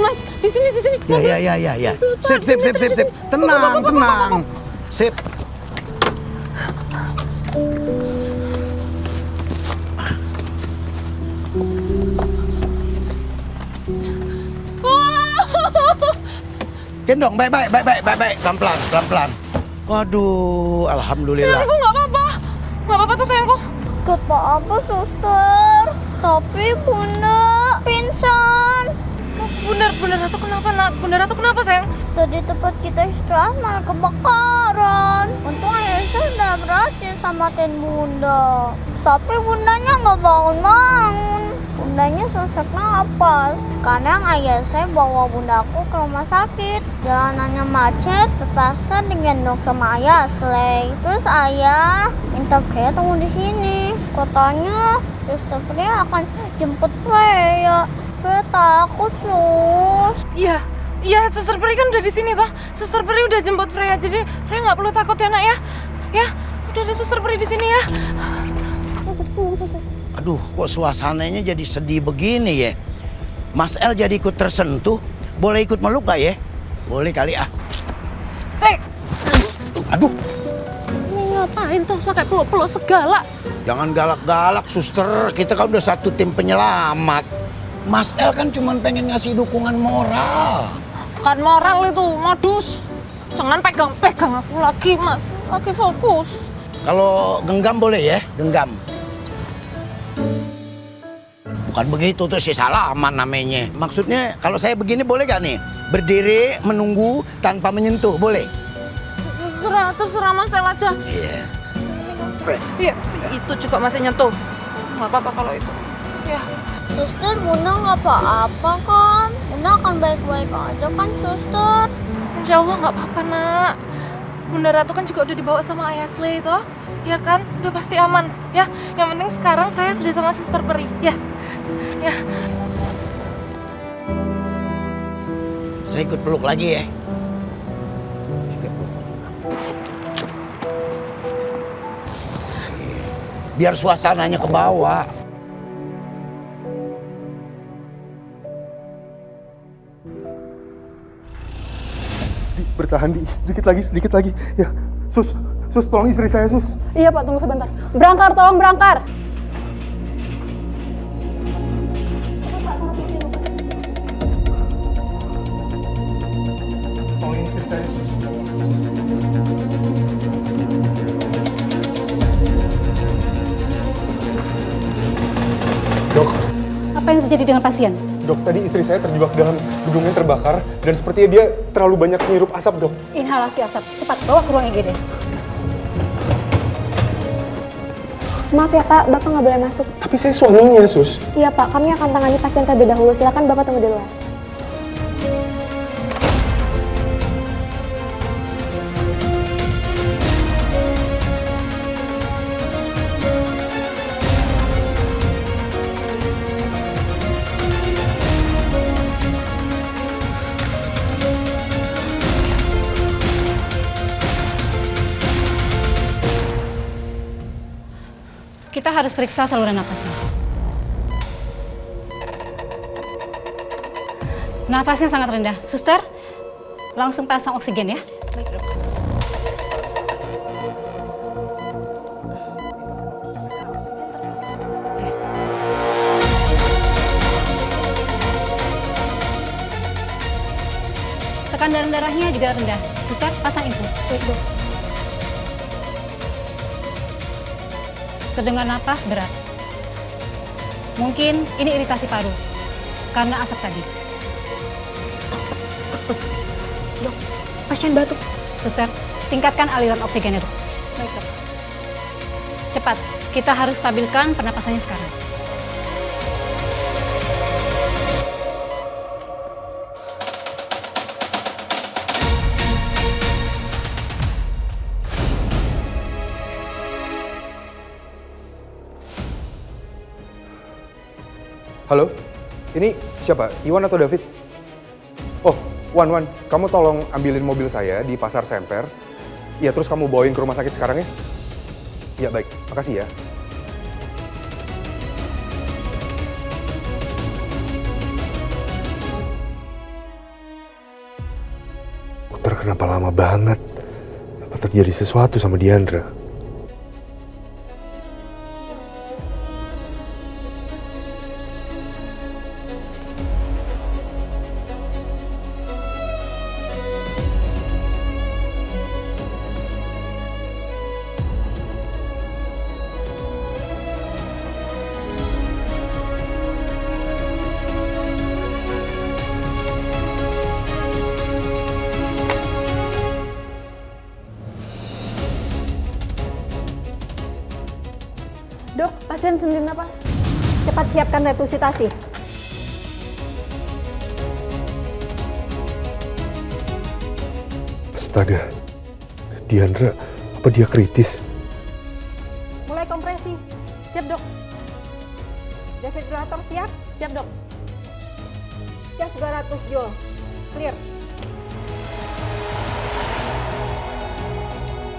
Mas. Di sini. Ya. Sip. Tenang. Sip. Gendong, baik. Pelan-pelan. Waduh, alhamdulillah. Sayangku nggak apa-apa. Nggak apa-apa tuh sayangku. Gak apa-apa, suster. Tapi Bunda pingsan. Bunda Ratu kenapa, Nak? Bunda Ratu kenapa, sayang? Tadi tempat kita istirahat malah kebakaran. Untung ayah saya udah berhasil samatin Bunda. Tapi Bundanya nggak bangun. Bundanya sesak napas. Sekarang ayah saya bawa bundaku ke rumah sakit. Jalanannya macet, terpaksa digendong sama ayah Slay. Terus ayah minta Freya tunggu di sini. Katanya Suster Freya akan jemput Freya. Freya takut, Sus. Iya, Suster Peri kan udah di sini toh. Suster Peri udah jemput Freya, jadi Freya nggak perlu takut ya, Nak ya. Ya, udah ada Suster Peri di sini ya. Aduh, kok suasananya jadi sedih begini ya? Mas El jadi ikut tersentuh. Boleh ikut meluk gak ya? Boleh kali ah. Tek, Aduh, ini ngapain tuh pakai peluk-peluk segala? jangan galak-galak suster. Kita kan udah satu tim penyelamat. Mas El kan cuma pengen ngasih dukungan moral. Kan moral itu, modus. Jangan pegang-pegang aku lagi, Mas. Lagi fokus. Kalau genggam boleh ya? Genggam. Bukan begitu tuh si salaman namanya. Maksudnya kalau saya begini boleh gak nih? Berdiri menunggu tanpa menyentuh, boleh? Terserah Mas El aja. Iya. Iya, itu juga masih nyentuh. Nggak apa-apa kalau itu. Ya. Suster, Bunda nggak apa-apa kan? Bunda akan baik-baik aja kan, Suster? Insya Allah nggak apa-apa, Nak. Bunda Ratu kan juga udah dibawa sama Ayah Slay toh. Ya kan? Udah pasti aman. Ya, yang penting sekarang Freya sudah sama Suster Peri. Ya. Saya ikut peluk lagi ya. Biar suasananya ke bawah. Bertahan di sedikit lagi. Ya, Sus, tolong istri saya, Sus. Iya Pak, tunggu sebentar. Berangkar, tolong berangkar. Tolong istri saya, Sus. Dok, Apa yang terjadi dengan pasien? Dok, tadi istri saya terjebak dalam gedung yang terbakar dan sepertinya dia terlalu banyak menghirup asap, Dok. Inhalasi asap. Cepat, bawa ke ruang IGD. Maaf ya Pak, Bapak nggak boleh masuk. Tapi saya suaminya, Sus. Iya Pak, kami akan tangani pasien terlebih dahulu. Silakan Bapak tunggu di luar. Kita harus periksa saluran napasnya. Napasnya sangat rendah. Suster, langsung pasang oksigen ya. Baik, Dok. Tekanan darahnya juga rendah. Suster, pasang infus. Baik, Dok. Terdengar napas berat. Mungkin ini iritasi paru karena asap tadi. Dok, pasien batuk. Suster, tingkatkan aliran oksigennya, Dok. Baik, Dok. Cepat, kita harus stabilkan pernapasannya sekarang. Halo, ini siapa? Iwan atau David? Oh, Wan, kamu tolong ambilin mobil saya di Pasar Semper. Ya, terus kamu bawain ke rumah sakit sekarang ya? Ya, baik. Makasih ya. Dokter, kenapa lama banget? Apa terjadi sesuatu sama Diandra? Dok, pasien sendiri napas. Cepat siapkan resusitasi. Astaga, Diandra, apa dia kritis? Mulai kompresi. Siap, Dok. Defibrillator siap? Siap, Dok. Cas 200 joule. Clear.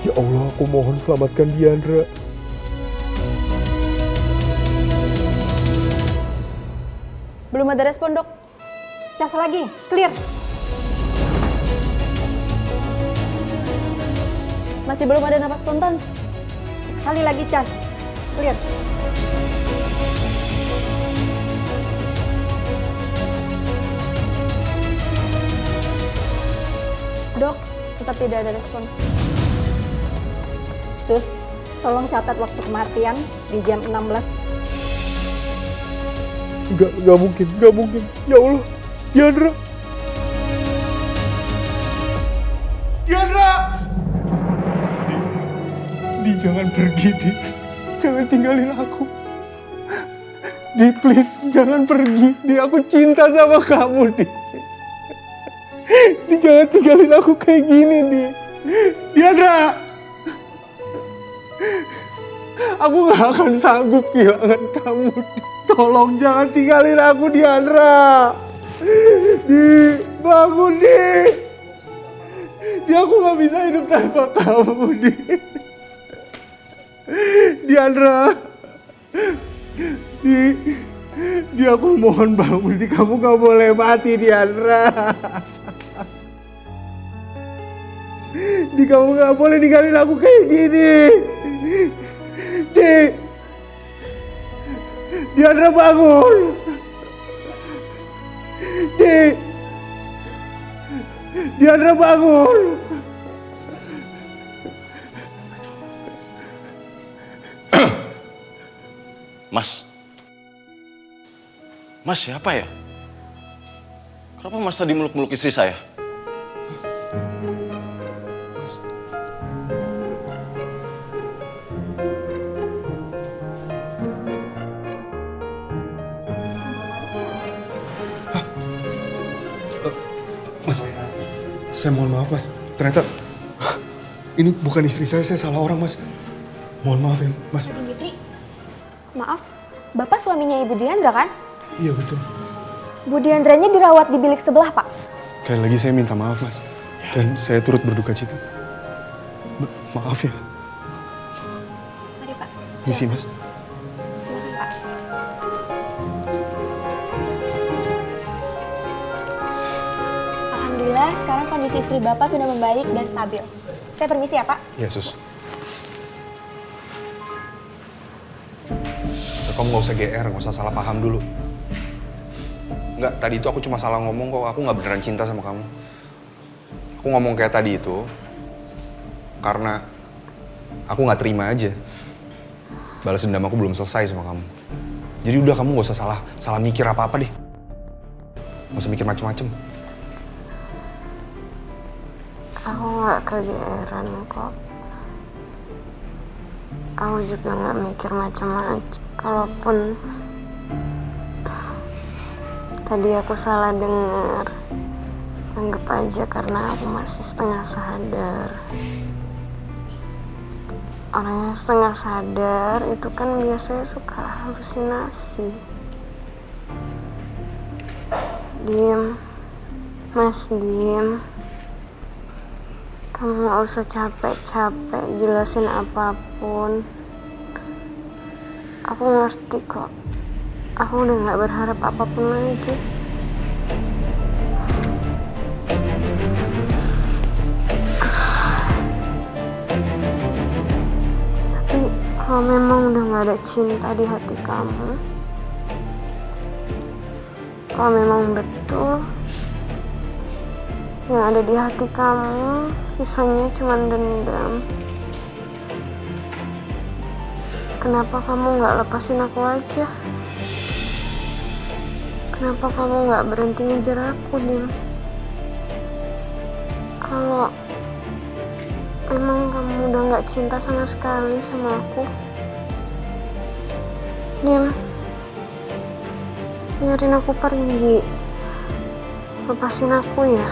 Ya Allah, aku mohon selamatkan Diandra. Belum ada respon, Dok. Cas lagi. Clear. Masih belum ada napas spontan. Sekali lagi cas. Clear. Dok, tetap tidak ada respon. Sus, tolong catat waktu kematian di jam 16. Gak mungkin. Ya Allah, Diandra. Diandra! Di jangan pergi, Di. Jangan tinggalin aku. Di, please, jangan pergi. Di, aku cinta sama kamu, Di. Di, jangan tinggalin aku kayak gini, Di. Diandra! Aku gak akan sanggup kehilangan kamu, Di. Tolong jangan tinggalin aku, Diandra. Di, bangun, Di. Di, aku gak bisa hidup tanpa kamu, Di. Diandra. Di, aku mohon bangun, Di. Kamu gak boleh mati, Diandra. Di, kamu gak boleh ninggalin aku kayak gini. Di. Diandra, bangun. Diandra, bangun. Mas siapa ya? Kenapa Mas tadi meluk-meluk istri saya? Mas, saya mohon maaf, Mas. Ternyata ini bukan istri saya salah orang, Mas. Mohon maaf ya, Mas. Dimitri, maaf. Bapak suaminya Ibu Diandra, kan? Iya, betul. Bu Diandranya dirawat di bilik sebelah, Pak. Sekali lagi saya minta maaf, Mas. Dan saya turut berduka cita. Maaf ya. Mari, Pak. Misi, Mas. Silakan, Pak. Alhamdulillah, sekarang kondisi istri Bapak sudah membaik dan stabil. Saya permisi ya, Pak. Iya, Sus. Kamu nggak usah GR, nggak usah salah paham dulu. Nggak, tadi itu aku cuma salah ngomong kok. Aku nggak beneran cinta sama kamu. Aku ngomong kayak tadi itu karena aku nggak terima aja. Balas dendam aku belum selesai sama kamu. Jadi udah, kamu nggak usah salah mikir apa-apa deh. Nggak usah mikir macem-macem. Aku nggak kegeeran kok. Aku juga nggak mikir macam-macam. Kalaupun tadi aku salah dengar, anggap aja karena aku masih setengah sadar. Orang yang setengah sadar itu kan biasanya suka halusinasi. Diem, Mas, diem. Kamu gak usah capek-capek jelasin apapun. Aku ngerti kok. Aku udah gak berharap apapun lagi. kalau memang udah gak ada cinta di hati kamu, kalau memang betul yang ada di hati kamu sisanya cuma dendam, kenapa kamu gak lepasin aku aja? Kenapa kamu gak berhenti ngejar aku, Dim? Kalau emang kamu udah gak cinta sama sekali sama aku, Dim, biarin aku pergi. Lepasin aku ya.